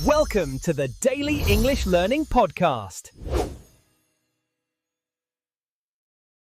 Welcome to the Daily English Learning Podcast.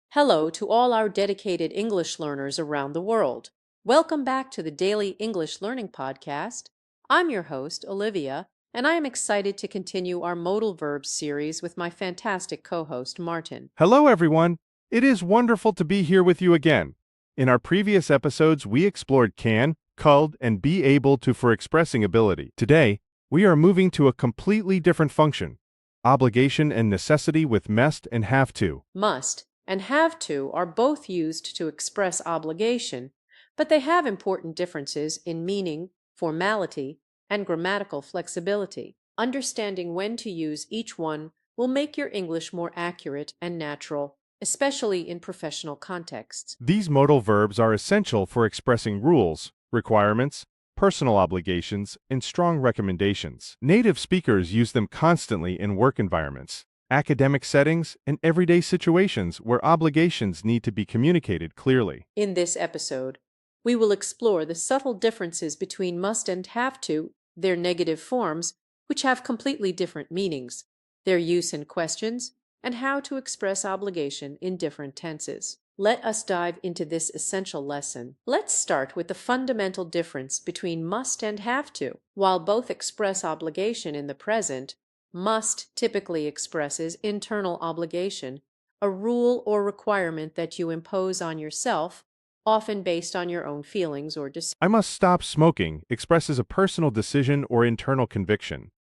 Hello to all our dedicated English learners around the world. Welcome back to the Daily English Learning Podcast. I'm your host, Olivia, and I am excited to continue our modal verbs series with my fantastic co-host, Martin. Hello, everyone. It is wonderful to be here with you again. In our previous episodes, we explored can, could, and be able to for expressing ability. Today, we are moving to a completely different function, obligation and necessity with must and have to. Must and have to are both used to express obligation, but they have important differences in meaning, formality, and grammatical flexibility. Understanding when to use each one will make your English more accurate and natural, especially in professional contexts. These modal verbs are essential for expressing rules, requirements, personal obligations, and strong recommendations. Native speakers use them constantly in work environments, academic settings, and everyday situations where obligations need to be communicated clearly. In this episode, we will explore the subtle differences between must and have to, their negative forms, which have completely different meanings, their use in questions, and how to express obligation in different tenses. Let us dive into this essential lesson. Let's start with the fundamental difference between must and have to. While both express obligation in the present, must typically expresses internal obligation, a rule or requirement that you impose on yourself, often based on your own feelings or decisions. I must stop smoking expresses a personal decision or internal conviction.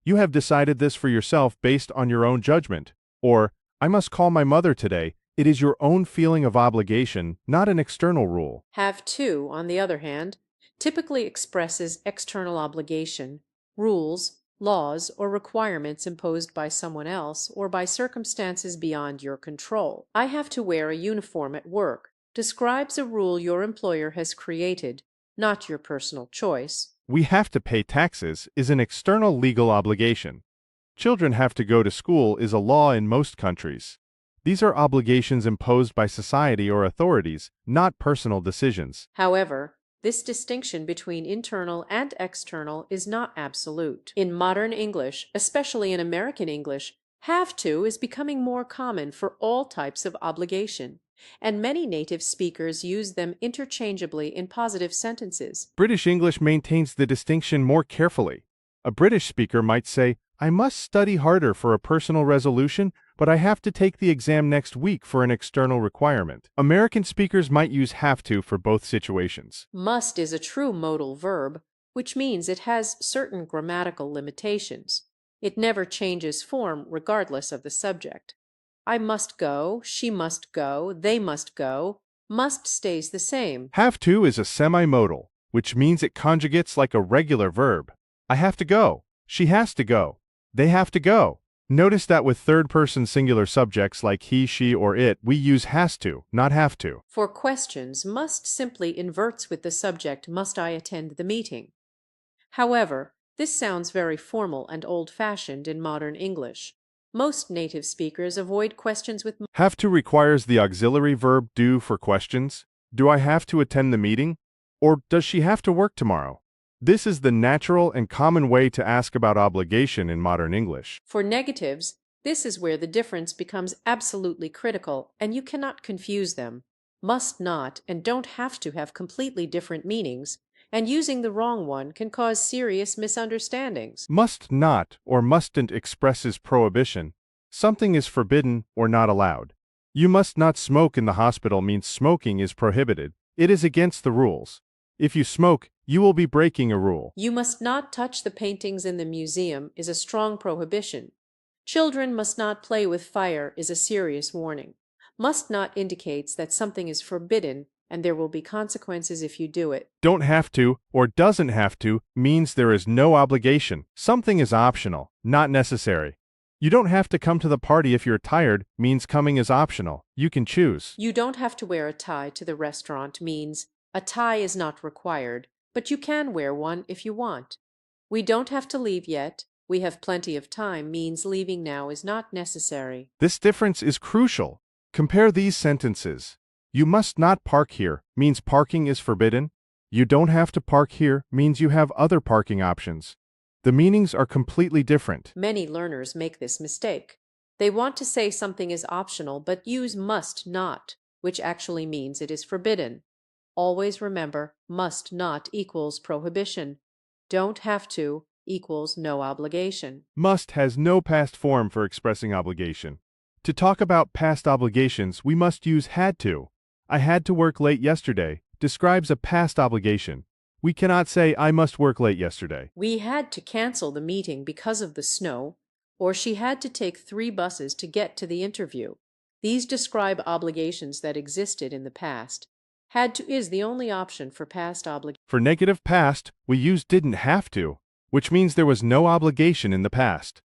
You have decided this for yourself based on your own judgment. Or, I must call my mother today. It is your own feeling of obligation, not an external rule. Have to, on the other hand, typically expresses external obligation, rules, laws, or requirements imposed by someone else or by circumstances beyond your control. I have to wear a uniform at work describes a rule your employer has created, not your personal choice. We have to pay taxes is an external legal obligation. Children have to go to school is a law in most countries. These are obligations imposed by society or authorities, not personal decisions. However, this distinction between internal and external is not absolute. In modern English, especially in American English, have to is becoming more common for all types of obligation, and many native speakers use them interchangeably in positive sentences. British English maintains the distinction more carefully. A British speaker might say, I must study harder for a personal resolution, but I have to take the exam next week for an external requirement. American speakers might use have to for both situations. Must is a true modal verb, which means it has certain grammatical limitations. It never changes form regardless of the subject. I must go, she must go, they must go. Must stays the same. Have to is a semi-modal, which means it conjugates like a regular verb. I have to go. She has to go. They have to go. Notice that with third-person singular subjects like he, she, or it, we use has to, not have to. For questions, must simply inverts with the subject, must I attend the meeting? However, this sounds very formal and old-fashioned in modern English. Most native speakers avoid questions with Have to requires the auxiliary verb do for questions. Do I have to attend the meeting? Or does she have to work tomorrow? This is the natural and common way to ask about obligation in modern English. For negatives, this is where the difference becomes absolutely critical, and you cannot confuse them. Must not and don't have to have completely different meanings, and using the wrong one can cause serious misunderstandings. Must not or mustn't expresses prohibition. Something is forbidden or not allowed. You must not smoke in the hospital means smoking is prohibited. It is against the rules. If you smoke, you will be breaking a rule. You must not touch the paintings in the museum is a strong prohibition. Children must not play with fire is a serious warning. Must not indicates that something is forbidden and there will be consequences if you do it. Don't have to or doesn't have to means there is no obligation. Something is optional, not necessary. You don't have to come to the party if you're tired means coming is optional. You can choose. You don't have to wear a tie to the restaurant means a tie is not required, but you can wear one if you want. We don't have to leave yet. We have plenty of time means leaving now is not necessary. This difference is crucial. Compare these sentences. You must not park here means parking is forbidden. You don't have to park here means you have other parking options. The meanings are completely different. Many learners make this mistake. They want to say something is optional but use must not, which actually means it is forbidden. Always remember, must not equals prohibition. Don't have to equals no obligation. Must has no past form for expressing obligation. To talk about past obligations, we must use had to. I had to work late yesterday describes a past obligation. We cannot say I must work late yesterday. We had to cancel the meeting because of the snow, or she had to take 3 buses to get to the interview. These describe obligations that existed in the past. Had to is the only option for past obligation. For negative past, we use didn't have to, which means there was no obligation in the past.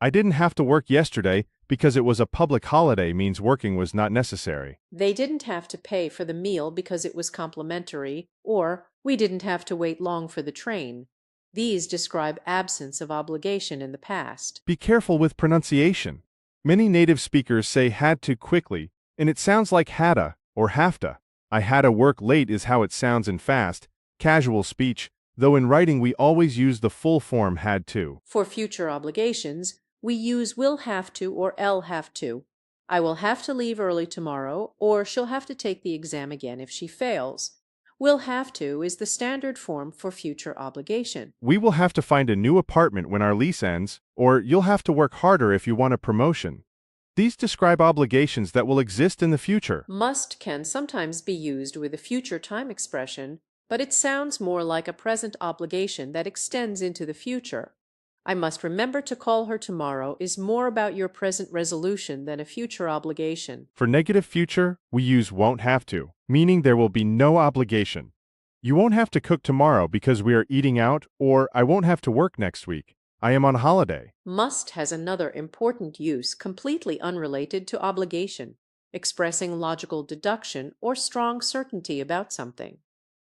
I didn't have to work yesterday because it was a public holiday means working was not necessary. They didn't have to pay for the meal because it was complimentary, or we didn't have to wait long for the train. These describe absence of obligation in the past. Be careful with pronunciation. Many native speakers say had to quickly, and it sounds like hadda or hafta. I hadda work late is how it sounds in fast, casual speech, though in writing we always use the full form had to. For future obligations, we use will have to or I'll have to. I will have to leave early tomorrow, or she'll have to take the exam again if she fails. Will have to is the standard form for future obligation. We will have to find a new apartment when our lease ends, or you'll have to work harder if you want a promotion. These describe obligations that will exist in the future. Must can sometimes be used with a future time expression, but it sounds more like a present obligation that extends into the future. I must remember to call her tomorrow is more about your present resolution than a future obligation. For negative future, we use won't have to, meaning there will be no obligation. You won't have to cook tomorrow because we are eating out, or I won't have to work next week. I am on holiday. Must has another important use completely unrelated to obligation, expressing logical deduction or strong certainty about something.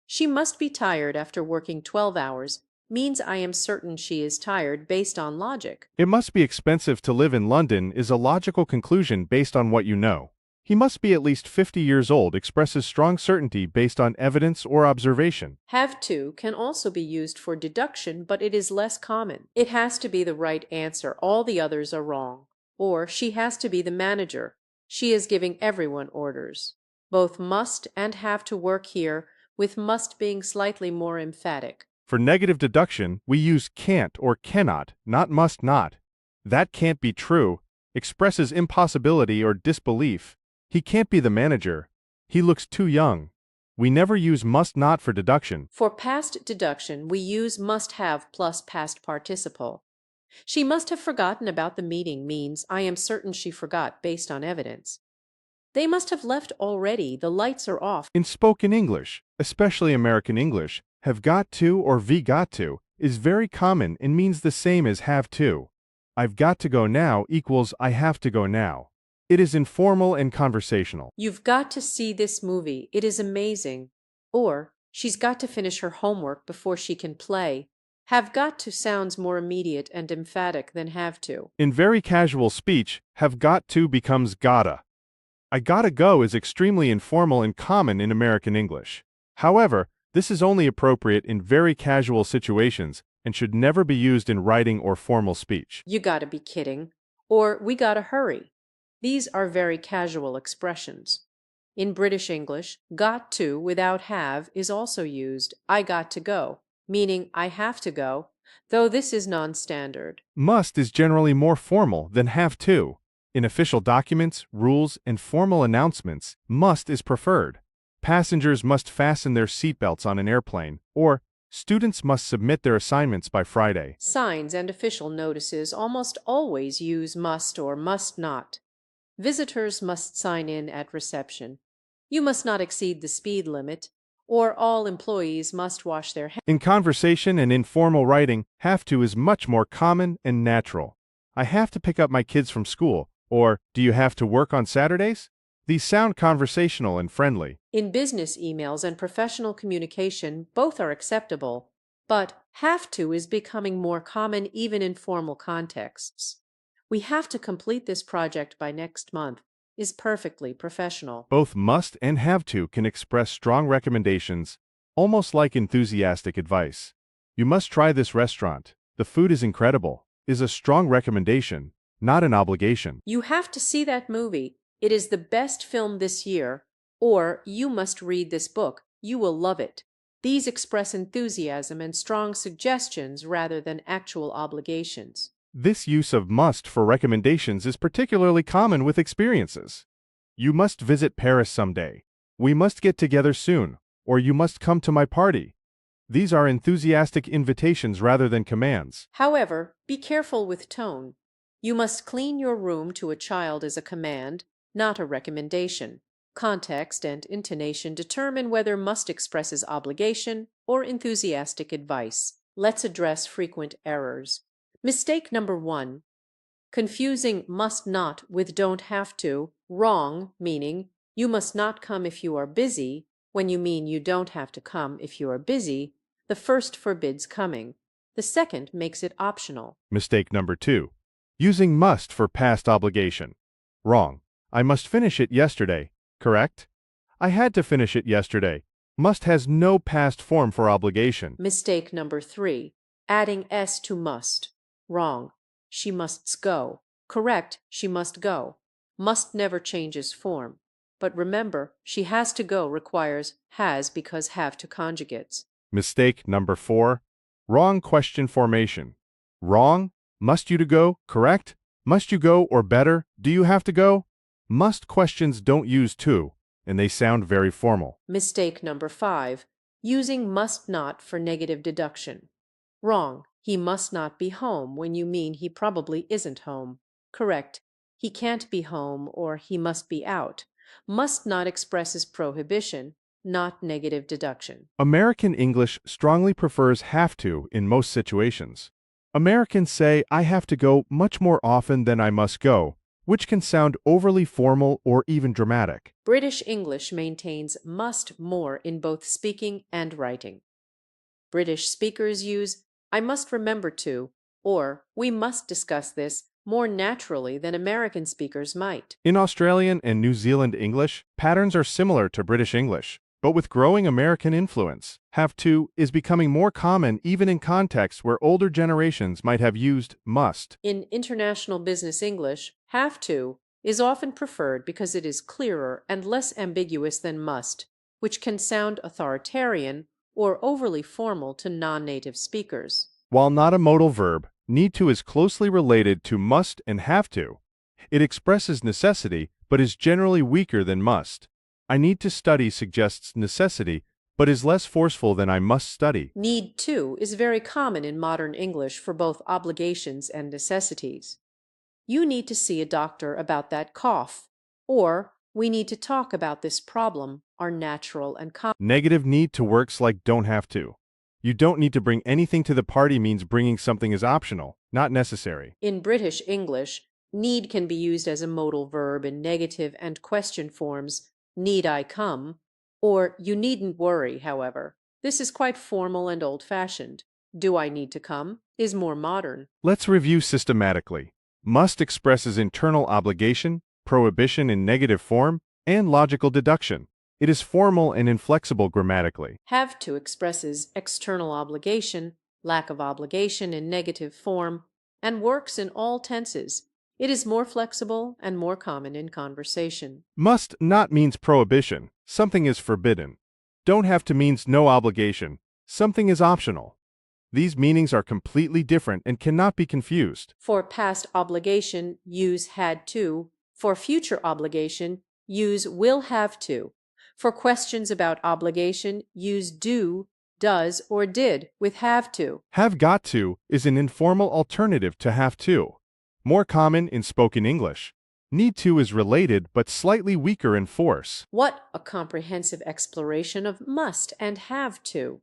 She must be tired after working 12 hours means I am certain she is tired based on logic. It must be expensive to live in London is a logical conclusion based on what you know. He must be at least 50 years old expresses strong certainty based on evidence or observation. Have to can also be used for deduction, but it is less common. It has to be the right answer. All the others are wrong. Or she has to be the manager. She is giving everyone orders. Both must and have to work here, with must being slightly more emphatic. For negative deduction, we use can't or cannot, not must not. That can't be true expresses impossibility or disbelief. He can't be the manager. He looks too young. We never use must not for deduction. For past deduction, we use must have plus past participle. She must have forgotten about the meeting means I am certain she forgot based on evidence. They must have left already. The lights are off. In spoken English, especially American English, have got to or v got to is very common and means the same as have to. I've got to go now equals I have to go now. It is informal and conversational. You've got to see this movie. It is amazing. Or she's got to finish her homework before she can play. Have got to sounds more immediate and emphatic than have to. In very casual speech, have got to becomes gotta. I gotta go is extremely informal and common in American English. However, this is only appropriate in very casual situations and should never be used in writing or formal speech. You gotta be kidding. Or we gotta hurry. These are very casual expressions. In British English, got to without have is also used. I got to go, meaning I have to go, though this is non-standard. Must is generally more formal than have to. In official documents, rules, and formal announcements, must is preferred. Passengers must fasten their seatbelts on an airplane, or students must submit their assignments by Friday. Signs and official notices almost always use must or must not. Visitors must sign in at reception. You must not exceed the speed limit, or all employees must wash their hands. In conversation and informal writing, have to is much more common and natural. I have to pick up my kids from school, or do you have to work on Saturdays? These sound conversational and friendly. In business emails and professional communication, both are acceptable, but have to is becoming more common even in formal contexts. We have to complete this project by next month is perfectly professional. Both must and have to can express strong recommendations, almost like enthusiastic advice. You must try this restaurant. The food is incredible is a strong recommendation, not an obligation. You have to see that movie. It is the best film this year. Or you must read this book. You will love it. These express enthusiasm and strong suggestions rather than actual obligations. This use of must for recommendations is particularly common with experiences. You must visit Paris someday. We must get together soon. Or you must come to my party. These are enthusiastic invitations rather than commands. However, be careful with tone. You must clean your room to a child is a command, not a recommendation. Context and intonation determine whether must expresses obligation or enthusiastic advice. Let's address frequent errors. Mistake number 1. Confusing must not with don't have to. Wrong, meaning you must not come if you are busy, when you mean you don't have to come if you are busy. The first forbids coming. The second makes it optional. Mistake number 2. Using must for past obligation. Wrong. I must finish it yesterday. Correct? I had to finish it yesterday. Must has no past form for obligation. Mistake number 3. Adding s to must. Wrong. She musts go. Correct. She must go. Must never changes form. But remember, she has to go requires has because have to conjugates. Mistake number 4. Wrong question formation. Wrong. Must you to go? Correct? Must you go or better? Do you have to go? Must questions don't use to, and they sound very formal. Mistake number 5. Using must not for negative deduction. Wrong. He must not be home when you mean he probably isn't home. Correct. He can't be home or he must be out. Must not expresses prohibition, not negative deduction. American English strongly prefers have to in most situations. Americans say I have to go much more often than I must go, which can sound overly formal or even dramatic. British English maintains must more in both speaking and writing. British speakers use I must remember to or we must discuss this more naturally than American speakers might. In Australian and New Zealand English, patterns are similar to British English, but with growing American influence, have to is becoming more common even in contexts where older generations might have used must. In international business English, have to is often preferred because it is clearer and less ambiguous than must, which can sound authoritarian or overly formal to non-native speakers. While not a modal verb, need to is closely related to must and have to. It expresses necessity, but is generally weaker than must. I need to study suggests necessity, but is less forceful than I must study. Need to is very common in modern English for both obligations and necessities. You need to see a doctor about that cough, or we need to talk about this problem are natural and common. Negative need to works like don't have to. You don't need to bring anything to the party means bringing something is optional, not necessary. In British English, need can be used as a modal verb in negative and question forms, need I come, or you needn't worry, however. This is quite formal and old-fashioned. Do I need to come is more modern. Let's review systematically. Must expresses internal obligation, prohibition in negative form, and logical deduction. It is formal and inflexible grammatically. Have to expresses external obligation, lack of obligation in negative form, and works in all tenses. It is more flexible and more common in conversation. Must not means prohibition. Something is forbidden. Don't have to means no obligation. Something is optional. These meanings are completely different and cannot be confused. For past obligation, use had to. For future obligation, use will have to. For questions about obligation, use do, does, or did with have to. Have got to is an informal alternative to have to. More common in spoken English. Need to is related but slightly weaker in force. What a comprehensive exploration of must and have to.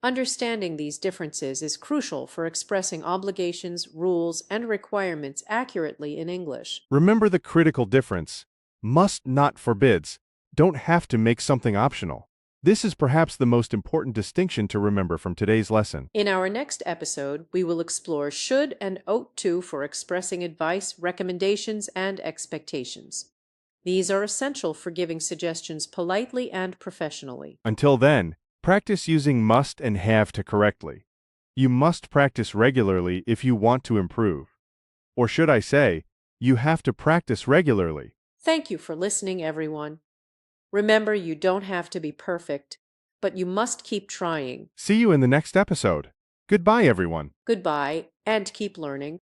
Understanding these differences is crucial for expressing obligations, rules, and requirements accurately in English. Remember the critical difference. Must not forbids. Don't have to make something optional. This is perhaps the most important distinction to remember from today's lesson. In our next episode, we will explore should and ought to for expressing advice, recommendations, and expectations. These are essential for giving suggestions politely and professionally. Until then, practice using must and have to correctly. You must practice regularly if you want to improve. Or should I say, you have to practice regularly. Thank you for listening, everyone. Remember, you don't have to be perfect, but you must keep trying. See you in the next episode. Goodbye, everyone. Goodbye, and keep learning.